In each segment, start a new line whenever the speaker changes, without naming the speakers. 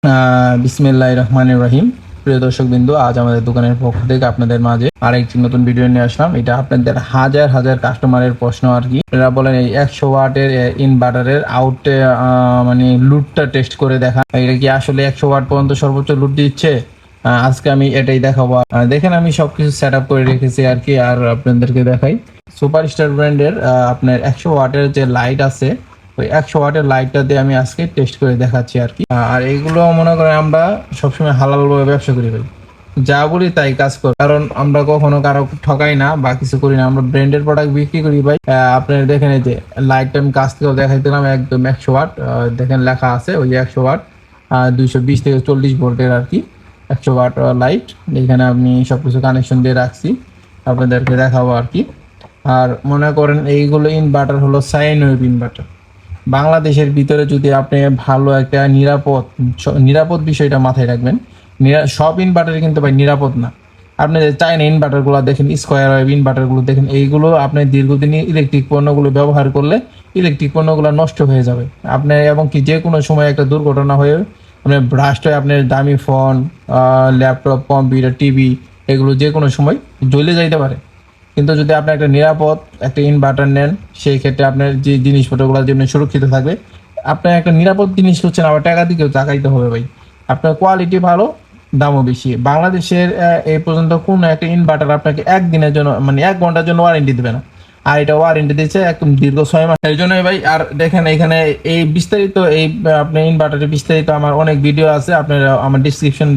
বিসমিল্লাহির রহমানির রহিম। প্রিয় দর্শকবৃন্দ, আজ আমাদের দোকানের পক্ষ থেকে আপনাদের মাঝে আরেকটি নতুন ভিডিও নিয়ে আসলাম। এটা আপনাদের হাজার হাজার কাস্টমারের প্রশ্ন আর কি। এরা বলেন এই 100 ওয়াটের ইনভার্টারের আউটে মানে লুটটা টেস্ট করে দেখা, এটা কি আসলে 100 ওয়াট পর্যন্ত সর্বোচ্চ লুট দিচ্ছে। আজকে আমি এটাই দেখাবো। দেখেন, আমি সবকিছু সেট আপ করে রেখেছি আর কি। আর আপনাদেরকে দেখাই, সুপারস্টার ব্র্যান্ডের আপনার 100 ওয়াটের যে লাইট আছে, ওই 100 ওয়াটের লাইটটা দিয়ে আমি আজকে টেস্ট করে দেখাচ্ছি আর কি। আর এইগুলো মনে করেন আমরা সবসময় হালালভাবে ব্যবসা করি ভাই, যা বলি তাই কাজ করি, কারণ আমরা কখনো কারো ঠকাই না বা কিছু করি না। আমরা ব্র্যান্ডের প্রোডাক্ট বিক্রি করি ভাই। আপনার দেখেন, এই যে লাইটটা আমি কাছ থেকেও দেখাই দিলাম, একদম 100 ওয়াট। দেখেন লেখা আছে ওই 100 ওয়াট, 220 থেকে 40 ভোল্টের আর কি 100 ওয়াট লাইট। এখানে আমি সবকিছু কানেকশন দিয়ে রাখছি, আপনাদেরকে দেখাবো আর কি। আর মনে করেন এইগুলো ইনভার্টার হলো সাইন ওয়েভ ইনভার্টার। বাংলাদেশের ভিতরে যদি আপনি ভালো একটা নিরাপদ বিষয়টা মাথায় রাখবেন। সব ইনভার্টার কিন্তু ভাই নিরাপদ না। আপনি যে চাইনা ইনভার্টারগুলো দেখেন, স্কোয়ার ওয়েভ ইনভার্টারগুলো দেখেন, এইগুলো আপনি দীর্ঘদিন ইলেকট্রিক পণ্যগুলো ব্যবহার করলে ইলেকট্রিক পণ্যগুলো নষ্ট হয়ে যাবে আপনার, এবং কি যে কোনো সময় একটা দুর্ঘটনা হয়ে আপনার ব্রাস্ট হয়ে আপনার দামি ফোন, ল্যাপটপ, কম্পিউটার, টিভি এগুলো যে কোনো সময় জ্বলে যাইতে পারে। কিন্তু যদি আপনি একটা নিরাপদ একটা ইনভার্টার নেন, সেই ক্ষেত্রে আপনার যে জিনিসপত্রগুলো যেমনি সুরক্ষিত থাকবে। আপনার একটা নিরাপদ জিনিস হচ্ছে না, আবার টাকা দিকেও তাকাইতে হবে ভাই। আপনার কোয়ালিটি ভালো, দামও বেশি। বাংলাদেশের এই পর্যন্ত কোনো একটা ইনভার্টার আপনাকে একদিনের জন্য মানে 1 ঘন্টার জন্য ওয়ারেন্টি দেবে না, আর এটা ওয়ারেন্টি দিচ্ছে একদম দীর্ঘ 6 মাস। এই জন্যই ভাই। আর দেখেন এখানে এই বিস্তারিত এই আপনার ইনভার্টারের বিস্তারিত আমার অনেক ভিডিও আছে, আপনার আমার ডিসক্রিপশন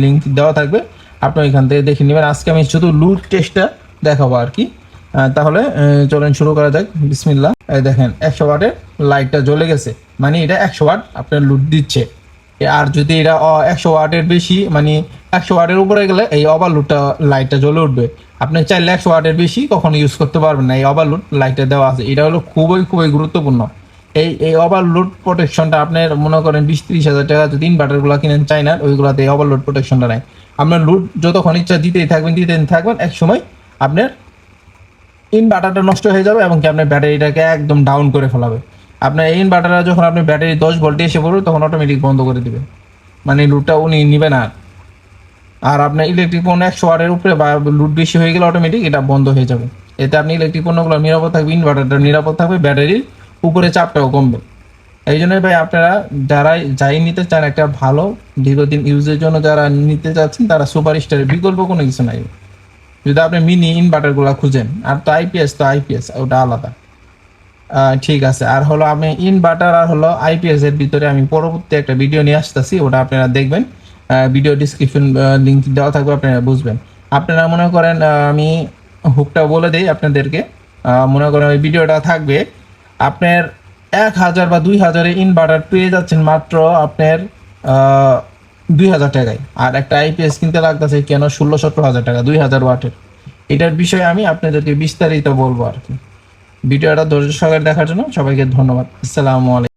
লিঙ্ক দেওয়া থাকবে, আপনি ওইখান থেকে দেখে নেবেন। আজকে আমি শুধু লুট টেস্টটা দেখাবো আর কি। তাহলে চলেন শুরু করা যাক। বিসমিল্লাহ। এই দেখেন 100 ওয়াটের লাইটটা জ্বলে গেছে, মানে এটা 100 ওয়াট আপনার লুট দিচ্ছে। আর যদি এটা 100 ওয়াটের বেশি, মানে 100 ওয়াটের উপরে গেলে এই ওভারলোডটা লাইটটা জ্বলে উঠবে। আপনি চাইলে 100 ওয়াটের বেশি কখনো ইউজ করতে পারবেন না, এই ওভারলোড লাইটটা দেওয়া আছে। এটা হলো খুবই খুবই গুরুত্বপূর্ণ। এই ওভারলোড প্রোটেকশনটা আপনার মনে করেন 20-30 হাজার টাকা যদি ইনভার্টারগুলো কিনেন চাইনার, ওইগুলোতে এই ওভারলোড প্রোটেকশনটা নেয়। আপনার লুট যতক্ষণ ইচ্ছা দিতেই থাকবেন, এক সময় আপনার ইনভার্টারটা নষ্ট হয়ে যাবে এবং কি আপনার ব্যাটারিটাকে একদম ডাউন করে ফেলাবে। আপনার এই ইনভার্টারটা যখন আপনি ব্যাটারি 10 ভোল্টে এসে পড়বে, তখন অটোমেটিক বন্ধ করে দিবে, মানে লুটটা উনি নিবে না। আর আপনার ইলেকট্রিক পণ্য 100 ওয়াটের উপরে বা লুট বেশি হয়ে গেলে অটোমেটিক এটা বন্ধ হয়ে যাবে। এতে আপনি ইলেকট্রিক পণ্যগুলো নিরাপদ থাকবে, ইনভার্টারটা নিরাপদ থাকবে, ব্যাটারির উপরে চাপটাও কমবে। এই জন্যই ভাই, আপনারা যাই নিতে চান একটা ভালো দীর্ঘদিন ইউজের জন্য যারা নিতে চাচ্ছেন, তারা সুপার স্টারের বিকল্প কোনো কিছু নাই। যদি আপনি মিনি ইনভার্টারগুলো খুঁজেন, আর তো আইপিএস ওটা আলাদা। ঠিক আছে। আর হলো আমি ইনভার্টার আর হলো আইপিএস এর ভিতরে আমি পরবর্তী একটা ভিডিও নিয়ে আসতেছি, ওটা আপনারা দেখবেন। ভিডিও ডিসক্রিপশন লিঙ্ক দেওয়া থাকবে, আপনারা বুঝবেন। আপনারা মনে করেন আমি হুকটা বলে দিই আপনাদেরকে। মনে করেন ওই ভিডিওটা থাকবে, আপনার 1000 বা 2000 ইনভার্টার পেয়ে যাচ্ছেন মাত্র আপনার 2000 টাকায়। আর একটা আইপিএস কিনতে লাগতেছে কেন 16-17 হাজার টাকা 2000 ওয়াটের। এটার বিষয়ে আমি আপনাদেরকে বিস্তারিত বলবো আর কি। ভিডিওটা ধৈর্য সহকারে দেখার জন্য সবাইকে ধন্যবাদ। আসসালামু আলাইকুম।